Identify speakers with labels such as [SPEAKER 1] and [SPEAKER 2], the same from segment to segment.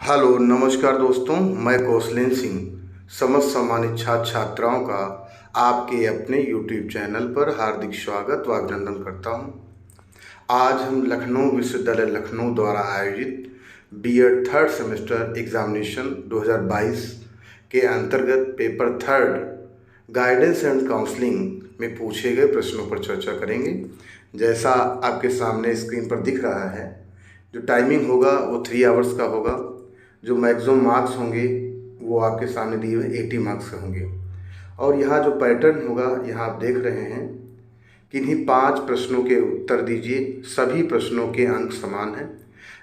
[SPEAKER 1] Hello नमस्कार दोस्तों, मैं कौशलेन सिंह समस्त सम्मानित छात्र छात्राओं का आपके अपने यूट्यूब चैनल पर हार्दिक स्वागत व अभिनंदन करता हूं। आज हम लखनऊ विश्वविद्यालय लखनऊ द्वारा आयोजित बीएड थर्ड सेमेस्टर एग्जामिनेशन 2022 के अंतर्गत paper third guidance and counselling में पूछे गए प्रश्नों पर चर्चा करेंगे। जैसा आपके सामने स्क्रीन पर दिख रहा है, जो टाइमिंग होगा वो 3 आवर्स का होगा। जो मैक्सिमम मार्क्स होंगे वो आपके सामने दिए हुए 80 मार्क्स के होंगे। और यहाँ जो पैटर्न होगा, यहाँ आप देख रहे हैं कि इन्हीं 5 प्रश्नों के उत्तर दीजिए। सभी प्रश्नों के अंक समान हैं।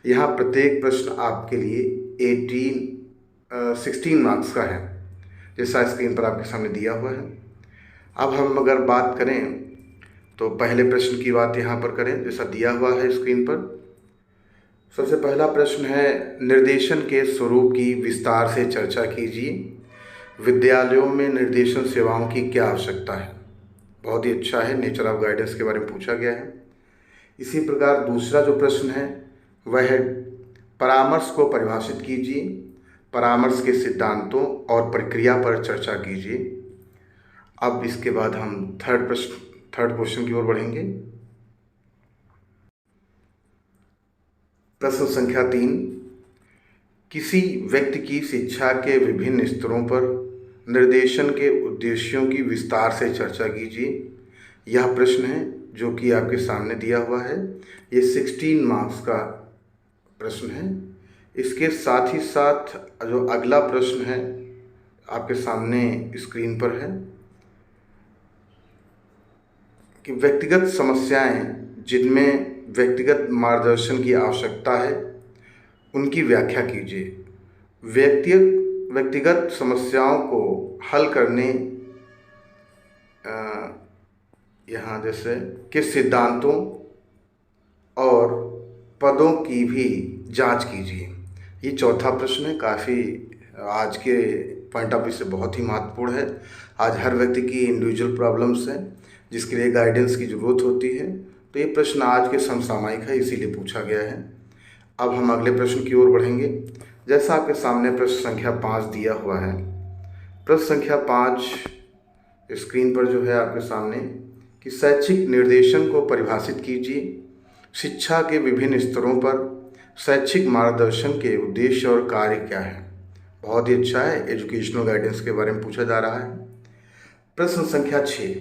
[SPEAKER 1] यहाँ प्रत्येक प्रश्न आपके लिए 16 मार्क्स का है, जैसा स्क्रीन पर आपके सामने दिया हुआ है। अब हम अगर बात करें तो पहले प्रश्न की बात यहाँ पर करें, जैसा दिया हुआ है स्क्रीन पर। सबसे पहला प्रश्न है, निर्देशन के स्वरूप की विस्तार से चर्चा कीजिए। विद्यालयों में निर्देशन सेवाओं की क्या आवश्यकता है। बहुत ही अच्छा है, नेचर ऑफ गाइडेंस के बारे में पूछा गया है। इसी प्रकार दूसरा जो प्रश्न है वह है, परामर्श को परिभाषित कीजिए। परामर्श के सिद्धांतों और प्रक्रिया पर चर्चा कीजिए। अब इसके बाद हम थर्ड क्वेश्चन की ओर बढ़ेंगे। प्रश्न संख्या 3, किसी व्यक्ति की शिक्षा के विभिन्न स्तरों पर निर्देशन के उद्देश्यों की विस्तार से चर्चा कीजिए। यह प्रश्न है जो कि आपके सामने दिया हुआ है। ये 16 मार्क्स का प्रश्न है। इसके साथ ही साथ जो अगला प्रश्न है आपके सामने स्क्रीन पर है कि व्यक्तिगत समस्याएं जिनमें व्यक्तिगत मार्गदर्शन की आवश्यकता है उनकी व्याख्या कीजिए। व्यक्तिगत समस्याओं को हल करने यहाँ जैसे के सिद्धांतों और पदों की भी जांच कीजिए। ये चौथा प्रश्न है, काफ़ी आज के पॉइंट ऑफ व्यू से बहुत ही महत्वपूर्ण है। आज हर व्यक्ति की इंडिविजुअल प्रॉब्लम्स हैं जिसके लिए गाइडेंस की ज़रूरत होती है, तो ये प्रश्न आज के समसामयिक है, इसीलिए पूछा गया है। अब हम अगले प्रश्न की ओर बढ़ेंगे। जैसा आपके सामने प्रश्न संख्या 5 दिया हुआ है। प्रश्न संख्या 5 स्क्रीन पर जो है आपके सामने कि शैक्षिक निर्देशन को परिभाषित कीजिए। शिक्षा के विभिन्न स्तरों पर शैक्षिक मार्गदर्शन के उद्देश्य और कार्य क्या है। बहुत ही अच्छा है, एजुकेशनल गाइडेंस के बारे में पूछा जा रहा है। प्रश्न संख्या 6,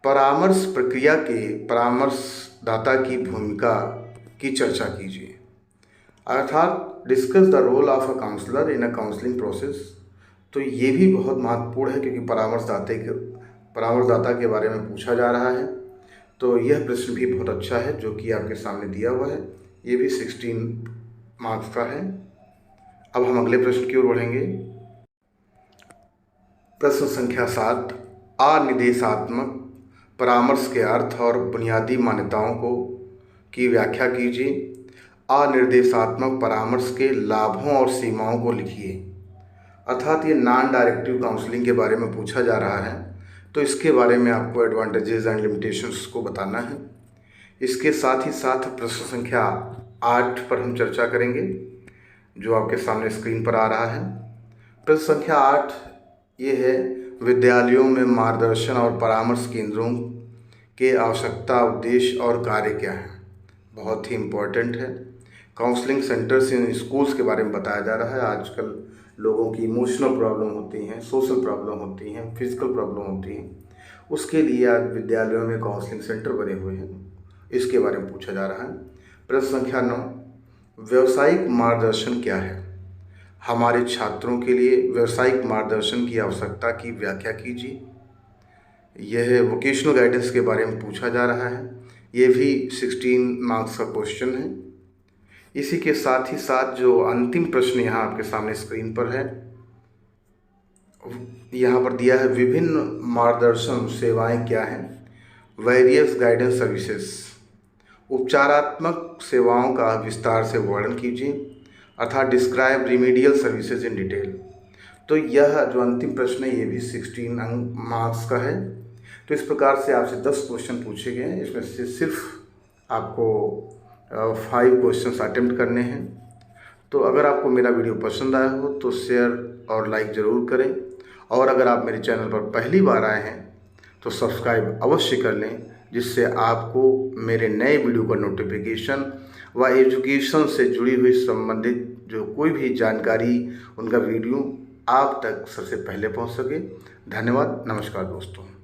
[SPEAKER 1] परामर्श प्रक्रिया के परामर्शदाता की भूमिका की चर्चा कीजिए। अर्थात discuss the role of a counsellor in a counselling process. तो ये भी बहुत महत्वपूर्ण है क्योंकि परामर्शदाता के बारे में पूछा जा रहा है। तो यह प्रश्न भी बहुत अच्छा है जो कि आपके सामने दिया हुआ है। ये भी 16 मार्क्स का है। अब हम अगले प्रश्न की ओर बढ़ेंगे। प्रश्न संख्या 7, अनिर्देशात्मक परामर्श के अर्थ और बुनियादी मान्यताओं की व्याख्या कीजिए। अनिर्देशात्मक परामर्श के लाभों और सीमाओं को लिखिए। अर्थात ये नॉन डायरेक्टिव काउंसलिंग के बारे में पूछा जा रहा है, तो इसके बारे में आपको एडवांटेजेस एंड लिमिटेशंस को बताना है। इसके साथ ही साथ प्रश्न संख्या 8 पर हम चर्चा करेंगे, जो आपके सामने स्क्रीन पर आ रहा है। प्रश्न संख्या 8 ये है, विद्यालयों में मार्गदर्शन और परामर्श केंद्रों के आवश्यकता, उद्देश्य और कार्य क्या है। बहुत ही इम्पोर्टेंट है। काउंसलिंग सेंटर्स इन स्कूल्स के बारे में बताया जा रहा है। आजकल लोगों की इमोशनल प्रॉब्लम होती हैं, सोशल प्रॉब्लम होती हैं, फिजिकल प्रॉब्लम होती हैं, उसके लिए आज विद्यालयों में काउंसलिंग सेंटर बने हुए हैं, इसके बारे में पूछा जा रहा है। प्रश्न संख्या 9, व्यावसायिक मार्गदर्शन क्या है। हमारे छात्रों के लिए व्यावसायिक मार्गदर्शन की आवश्यकता की व्याख्या कीजिए। यह वोकेशनल गाइडेंस के बारे में पूछा जा रहा है। ये भी 16 मार्क्स का क्वेश्चन है। इसी के साथ ही साथ जो अंतिम प्रश्न यहाँ आपके सामने स्क्रीन पर है, यहाँ पर दिया है, विभिन्न मार्गदर्शन सेवाएं क्या हैं। वेरियस गाइडेंस सर्विसेज, उपचारात्मक सेवाओं का विस्तार से वर्णन कीजिए। अर्थात describe remedial services in detail. तो यह जो अंतिम प्रश्न है ये भी 16 मार्क्स का है। तो इस प्रकार से आपसे 10 क्वेश्चन पूछे गए हैं। इसमें से सिर्फ आपको 5 क्वेश्चंस अटेम्प्ट करने हैं। तो अगर आपको मेरा वीडियो पसंद आया हो तो शेयर और लाइक ज़रूर करें, और अगर आप मेरे चैनल पर पहली बार आए हैं तो सब्सक्राइब अवश्य कर लें, जिससे आपको मेरे नए वीडियो का नोटिफिकेशन व एजुकेशन से जुड़ी हुई संबंधित जो कोई भी जानकारी, उनका वीडियो आप तक सबसे पहले पहुंच सके। धन्यवाद। नमस्कार दोस्तों।